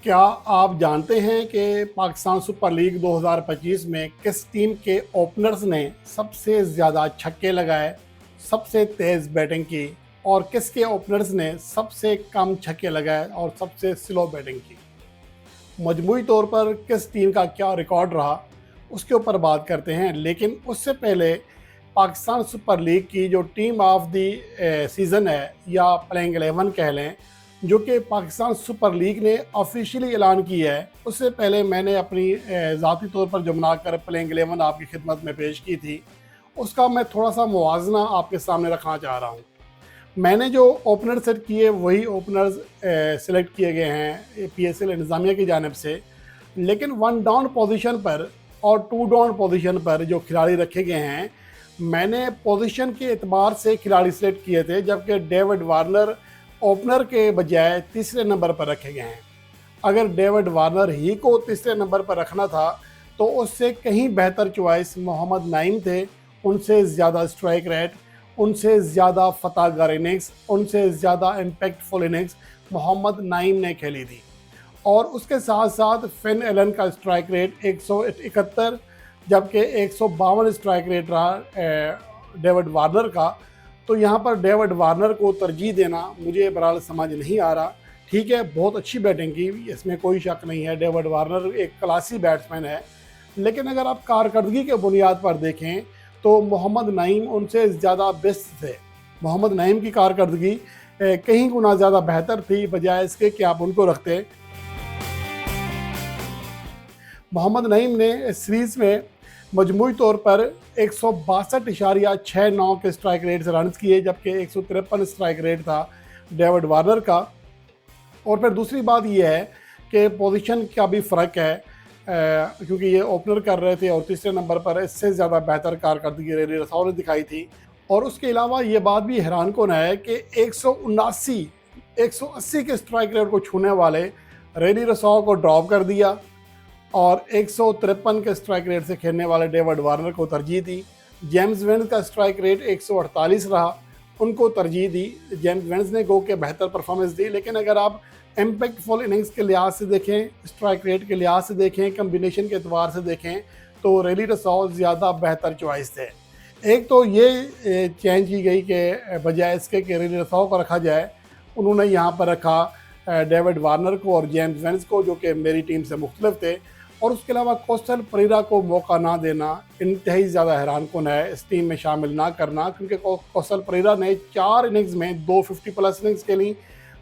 क्या आप जानते हैं कि पाकिस्तान सुपर लीग 2025 में किस टीम के ओपनर्स ने सबसे ज़्यादा छक्के लगाए, सबसे तेज़ बैटिंग की और किसके ओपनर्स ने सबसे कम छक्के लगाए और सबसे स्लो बैटिंग की? मजमूई तौर पर किस टीम का क्या रिकॉर्ड रहा, उसके ऊपर बात करते हैं। लेकिन उससे पहले पाकिस्तान सुपर लीग की जो टीम ऑफ द सीज़न है या प्लेइंग 11 कह लें, जो कि पाकिस्तान सुपर लीग ने ऑफिशियली ऐलान किया है, उससे पहले मैंने अपनी ज़ाती तौर पर जो बनाकर प्लेइंग 11 आपकी खिदमत में पेश की थी, उसका मैं थोड़ा सा मुवाजना आपके सामने रखना चाह रहा हूँ। मैंने जो ओपनर सेट किए वही ओपनर्स सेलेक्ट किए गए हैं PSL इंतज़ामिया की जानिब से, लेकिन वन डाउन पोजीशन पर और टू डाउन पोजीशन पर जो खिलाड़ी रखे गए हैं, मैंने पोजीशन के एतबार से खिलाड़ी सेलेक्ट किए थे, जबकि डेविड वार्नर ओपनर के बजाय तीसरे नंबर पर रखे गए हैं। अगर डेविड वार्नर ही को तीसरे नंबर पर रखना था तो उससे कहीं बेहतर चॉइस मोहम्मद नईम थे। उनसे ज़्यादा स्ट्राइक रेट, उनसे ज़्यादा फतहगार इनिंग्स, उनसे ज़्यादा इम्पैक्टफुल इनिंग्स मोहम्मद नईम ने खेली थी। और उसके साथ साथ फिन एलन का स्ट्राइक रेट 171, जबकि 152 स्ट्राइक रेट रहा डेविड वार्नर का। तो यहाँ पर डेविड वार्नर को तरजीह देना मुझे बहरहाल समझ नहीं आ रहा। ठीक है, बहुत अच्छी बैटिंग की, इसमें कोई शक नहीं है, डेविड वार्नर एक क्लासी बैट्समैन है, लेकिन अगर आप कारकर्दगी के बुनियाद पर देखें तो मोहम्मद नईम उनसे ज़्यादा बेस्ट थे। मोहम्मद नईम की कारकर्दगी कहीं गुना ज़्यादा बेहतर थी, बजाय इसके कि आप उनको रखते। मोहम्मद नईम ने इस सीरीज़ में मजमूई तौर पर 162.69 के स्ट्राइक रेट से रन किए, जबकि 153 स्ट्राइक रेट था डेविड वार्नर का। और फिर दूसरी बात यह है कि पोजीशन का भी फ़र्क है, क्योंकि ये ओपनर कर रहे थे और तीसरे नंबर पर इससे ज़्यादा बेहतर कारकर्दगी रेनी रसाओ ने दिखाई थी। और उसके अलावा ये बात भी हैरान कुन है कि 180 के स्ट्राइक रेट को छूने वाले रेनी रसाओ को ड्रॉप कर दिया और 153 के स्ट्राइक रेट से खेलने वाले डेविड वार्नर को तरजीह दी। जेम्स वेन्स का स्ट्राइक रेट 148 रहा, उनको तरजीह दी। जेम्स वेन्स ने गो के बेहतर परफॉर्मेंस दी, लेकिन अगर आप इम्पैक्टफुल इनिंग्स के लिहाज से देखें, स्ट्राइक रेट के लिहाज से देखें, कम्बिनेशन के एतबार से देखें, तो रेनी रसाओ ज़्यादा बेहतर चॉइस थे। एक तो ये चेंज की गई कि बजाय इसके कि रेनी रसाओ को रखा जाए, उन्होंने यहाँ पर रखा डेविड वार्नर को और जेम्स वेन्स को, जो कि मेरी टीम से मुख्तलिफ थे। और उसके अलावा कोस्टल परेरा को मौका ना देना इंतहाई ज़्यादा हैरानकुन है, इस टीम में शामिल ना करना, क्योंकि कोस्टल परेरा ने 4 इनिंग्स में 250+ इनिंग्स खेली,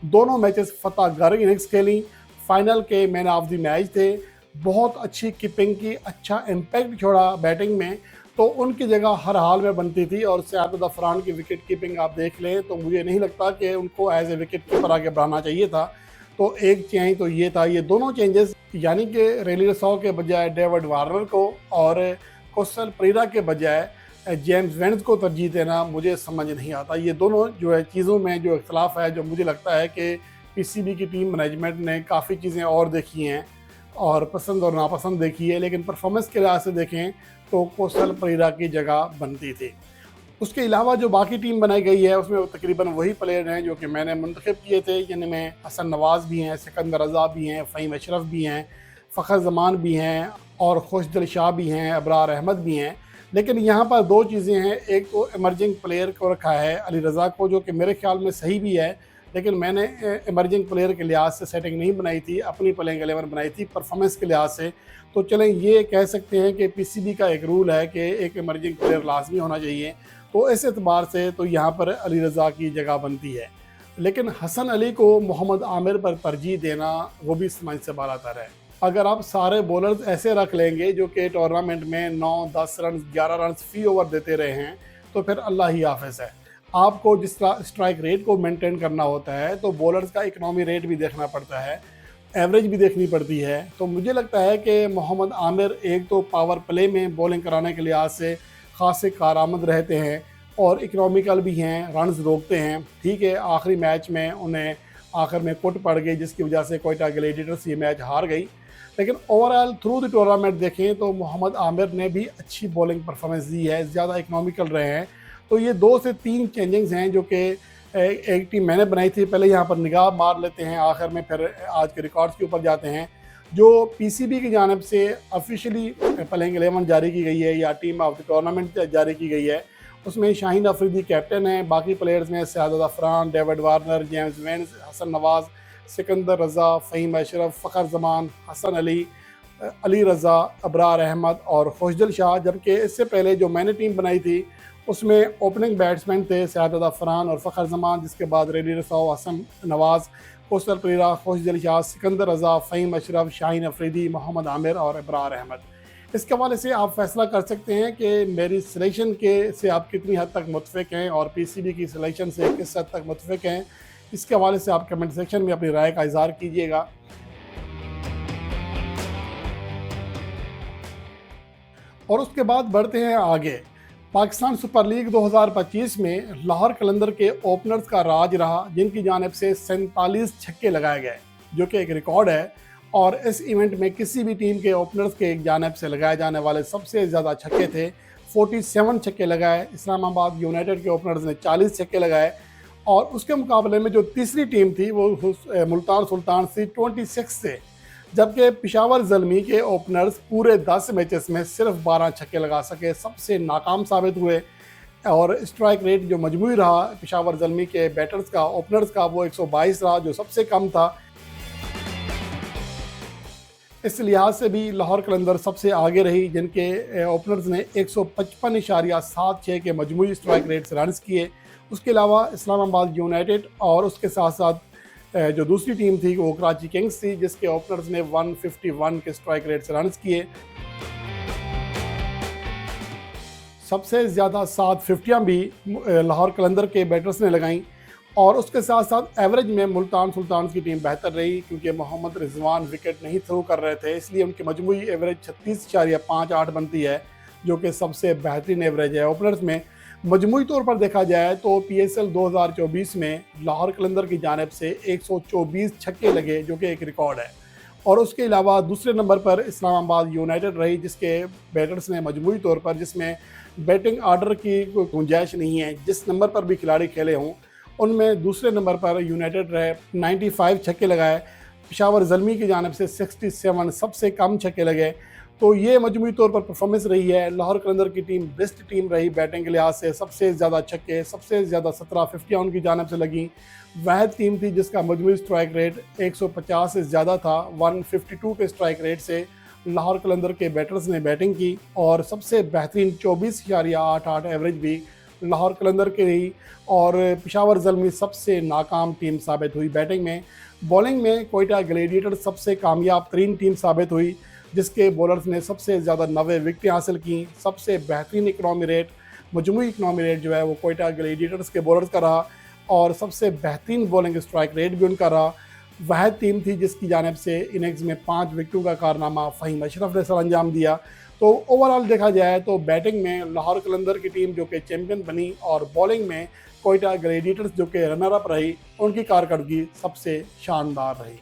दोनों मैचेस फतहगार इनिंग्स खेली, फाइनल के मैन ऑफ द मैच थे, बहुत अच्छी कीपिंग की, अच्छा इम्पैक्ट छोड़ा बैटिंग में, तो उनकी जगह हर हाल में बनती थी। और सैयद अफरान की विकेट कीपिंग आप देख लें तो मुझे नहीं लगता कि उनको एज ए विकेट कीपर आगे बढ़ाना चाहिए था। तो एक चेंज तो ये था। ये दोनों चेंजेस, यानी कि रेनी रसाओ के बजाय डेविड वार्नर को और कोस्टल परेरा के बजाय जेम्स वेन्स को तरजीह देना, मुझे समझ नहीं आता। ये दोनों जो है चीज़ों में जो इख्तलाफ है, जो मुझे लगता है कि PCB की टीम मैनेजमेंट ने काफ़ी चीज़ें और देखी हैं और पसंद और नापसंद देखी है, लेकिन परफॉर्मेंस के लिहाज से देखें तो कोस्टल परेरा की जगह बनती थी। उसके अलावा जो बाकी टीम बनाई गई है उसमें तकरीबन वही प्लेयर हैं जो कि मैंने मुंतखब किए थे, जिनमें हसन नवाज़ भी हैं, सिकंदर रज़ा भी हैं, फ़हीम अशरफ भी हैं, फ़खर ज़मान भी हैं और खुशदिल शाह भी हैं, अबरार अहमद भी हैं। लेकिन यहाँ पर दो चीज़ें हैं, एक तो इमर्जिंग प्लेयर को रखा है अली रज़ा को, जो कि मेरे ख्याल में सही भी है, लेकिन मैंने इमर्जिंग प्लेयर के लिहाज से सेटिंग नहीं बनाई थी, अपनी प्लेइंग 11 बनाई थी परफॉर्मेंस के लिहाज से। तो चलें ये कह सकते हैं कि PCB का एक रूल है कि एक इमर्जिंग प्लेयर लाजमी होना चाहिए, तो इस एतबार से तो यहाँ पर अली रज़ा की जगह बनती है। लेकिन हसन अली को मोहम्मद आमिर पर तरजीह देना वो भी समझ से बालातर है। अगर आप सारे बॉलर्स ऐसे रख लेंगे जो कि टूर्नामेंट में 9, 10 रन, 11 रन फी ओवर देते रहे हैं, तो फिर अल्लाह ही हाफ़िज़ है। आपको जिस स्ट्राइक रेट को मेंटेन करना होता है तो बॉलर्स का इकनॉमी रेट भी देखना पड़ता है, एवरेज भी देखनी पड़ती है। तो मुझे लगता है कि मोहम्मद आमिर एक तो पावर प्ले में बॉलिंग कराने के लिहाज से खासे कारआमद रहते हैं और इकनॉमिकल भी हैं, रन्स रोकते हैं। ठीक है, आखिरी मैच में उन्हें आखिर में कुट पड़ गई, जिसकी वजह से कोयटा ग्लैडिएटर्स ये मैच हार गई, लेकिन ओवरऑल थ्रू द टूर्नामेंट देखें तो मोहम्मद आमिर ने भी अच्छी बॉलिंग परफॉर्मेंस दी है, ज़्यादा इकनॉमिकल रहे हैं। तो ये 2 से 3 चेंजिंग्स हैं जो कि एक टीम मैंने बनाई थी, पहले यहाँ पर निगाह मार लेते हैं आखिर में, फिर आज के रिकॉर्ड्स के ऊपर जाते हैं। जो पीसीबी की जानिब से ऑफिशियली प्लेइंग 11 जारी की गई है या टीम ऑफ द टूर्नामेंट जारी की गई है, उसमें शाहीन अफरीदी कैप्टन है। बाकी प्लेयर्स में Syed Afran, David Warner, James Vince, Hasan Nawaz, Sikandar Raza, Faheem Ashraf, Fakhar Zaman, Hasan Ali, Ali Raza, Abrar Ahmed और खुशदिल शाह। जबकि इससे पहले जो मैंने टीम बनाई थी उसमें ओपनिंग बैट्समैन थे सयाद अफरान और फ़खर जमान, जिसके बाद रेडी रसाओ, हसन नवाज़, कौसर परेरा, खुशदिल शाह, सिकंदर रज़ा, फ़हीम अशरफ, शाहीन अफरीदी, मोहम्मद आमिर और अबरार अहमद। इसके हवाले से आप फैसला कर सकते हैं कि मेरी सिलेक्शन के से आप कितनी हद तक मुतफ़िक़ हैं और पीसीबी की सिलेक्शन से किस हद तक मुतफ़िक़ हैं। इसके हवाले से आप कमेंट सेक्शन में अपनी राय का इज़हार कीजिएगा। और उसके बाद बढ़ते हैं आगे। पाकिस्तान सुपर लीग 2025 में लाहौर कलंदर के ओपनर्स का राज रहा, जिनकी जानिब से 47 छक्के लगाए गए, जो कि एक रिकॉर्ड है। और इस इवेंट में किसी भी टीम के ओपनर्स के एक जानिब से लगाए जाने वाले सबसे ज़्यादा छक्के थे, 47 छक्के लगाए। इस्लामाबाद यूनाइटेड के ओपनर्स ने 40 छक्के लगाए। और उसके मुकाबले में जो तीसरी टीम थी वो मुल्तान सुल्तान थी 26 से, जबकि पेशावर ज़ल्मी के ओपनर्स पूरे 10 मैचेस में सिर्फ 12 छक्के लगा सके, सबसे नाकाम साबित हुए। और स्ट्राइक रेट जो मजमूई रहा पेशावर ज़ल्मी के बैटर्स का, ओपनर्स का, वो 122 रहा, जो सबसे कम था। इस लिहाज से भी लाहौर कलंदर सबसे आगे रही, जिनके ओपनर्स ने 155.76 के मजमूई स्ट्राइक रेट से रन्स किए। उसके अलावा इस्लामाबाद यूनाइटेड और उसके साथ साथ जो दूसरी टीम थी वो कराची किंग्स थी, जिसके ओपनर्स ने 151 के स्ट्राइक रेट से रन्स किए। सबसे ज़्यादा 7 फिफ्टियाँ भी लाहौर कलंदर के बैटर्स ने लगाईं। और उसके साथ साथ एवरेज में मुल्तान सुल्तान की टीम बेहतर रही, क्योंकि मोहम्मद रिजवान विकेट नहीं थ्रो कर रहे थे, इसलिए उनकी मजमूई एवरेज 36.58 बनती है, जो कि सबसे बेहतरीन एवरेज है। ओपनर्स में मजमूई तौर पर देखा जाए तो PSL 2024 में लाहौर कलंदर की जानिब से 124 छक्के लगे, जो कि एक रिकॉर्ड है। और उसके अलावा दूसरे नंबर पर इस्लामाबाद यूनाइटेड रही, जिसके बैटर्स ने मजमूई तौर पर, जिसमें बैटिंग आर्डर की कोई गुंजाइश नहीं है, जिस नंबर पर भी खिलाड़ी खेले हों उनमें दूसरे नंबर पर यूनाइटेड रहे, 95 छक्के लगाए। पेशावर ज़ल्मी की जानिब से 67, सबसे कम छक्के लगे। तो ये मजमूई तौर पर परफॉर्मेंस रही है। लाहौर कलंदर की टीम बेस्ट टीम रही बैटिंग के लिहाज से, सबसे ज़्यादा छक्के, सबसे ज़्यादा 17 फिफ्टियाँ उनकी जानिब से लगी। वह टीम थी जिसका मजमूई स्ट्राइक रेट 150 से ज़्यादा था। 152 के स्ट्राइक रेट से लाहौर कलंदर के बैटर्स ने बैटिंग की और सबसे बेहतरीन 24.88 एवरेज भी लाहौर कलंदर की रही। और पेशावर ज़ल्मी सबसे नाकाम टीम साबित हुई बैटिंग में। बॉलिंग में कोयटा ग्लेडिएटर्स सबसे कामयाब तरीन टीम साबित हुई, जिसके बॉलर्स ने सबसे ज़्यादा 90 विकेटें हासिल की। सबसे बेहतरीन इकनॉमी रेट, मजमूई इकनॉमी रेट जो है वो कोयटा ग्लेडिएटर्स के बॉलर्स का रहा और सबसे बेहतरीन बॉलिंग स्ट्राइक रेट भी उनका रहा। वह टीम थी जिसकी जानिब से इनिंग्स में 5 विकेटों का कारनामा फ़हीम अशरफ ने सर अंजाम दिया। तो ओवरऑल देखा जाए तो बैटिंग में लाहौर कलंदर की टीम जो कि चैम्पियन बनी और बॉलिंग में कोयटा ग्लेडिएटर्स जो कि रनर अप रही, उनकी कारकर्दगी सबसे शानदार रही।